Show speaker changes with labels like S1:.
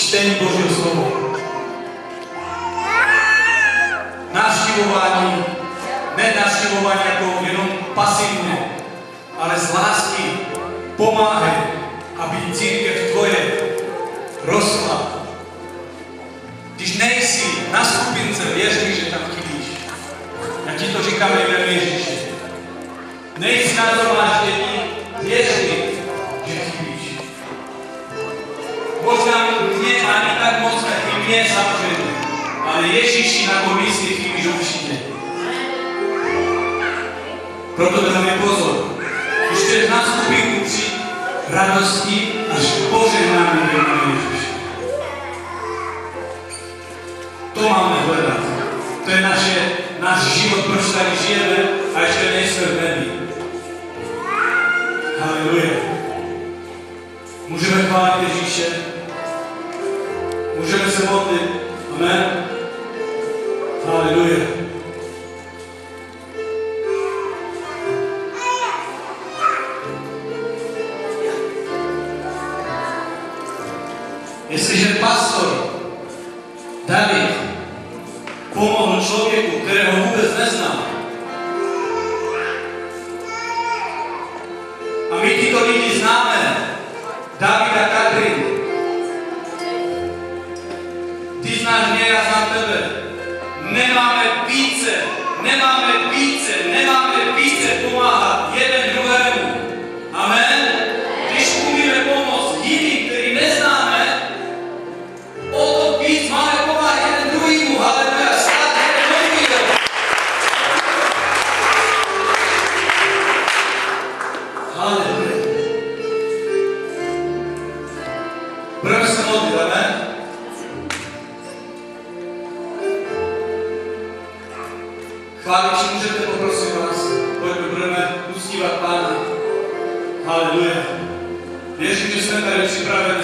S1: čtení Božího slova. Navštívování, ne navštívování jako jenom pasivně, ale z lásky pomáhej, aby církev tvoje rostla. Když nejsi na skupince, věř mi, že tam chybíš. Já ti to říkám jménem Ježíše. Nejsi na shromáždění, věř mi, že chybíš. Možná mě ani tak moc nechybí, mě samozřejmě, ale Ježíši na tom místě chybíš určitě. Proto dáme pozor. Když chceš na skupinku přijít radosti až požehnání jména Ježíše. To máme hledat. To je náš život, proč tady žijeme a ještě nejsme v nebi. Haleluja. Můžeme chválit Ježíše. Můžeme se modlit. Amen. Haleluja. Jestliže pastor David pomohl člověku, kterého vůbec neznal, a my tyto lidi známe, Davida, Katrin, ty znáš mě, já znám tebe, nemáme více pomáhat jeden druhému. Amen. Když umíme pomoct jiným, který neznáme, o to víc máme pomáhat jeden druhýmu. Haleluja, stát jeden druhýho. Haleluja. Budeme se modlit, amen? Chváliči, můžete, poprosím vás, pojďme, budeme uctívat Pána. Haleluja. Věřím, že jsme tady připraveni.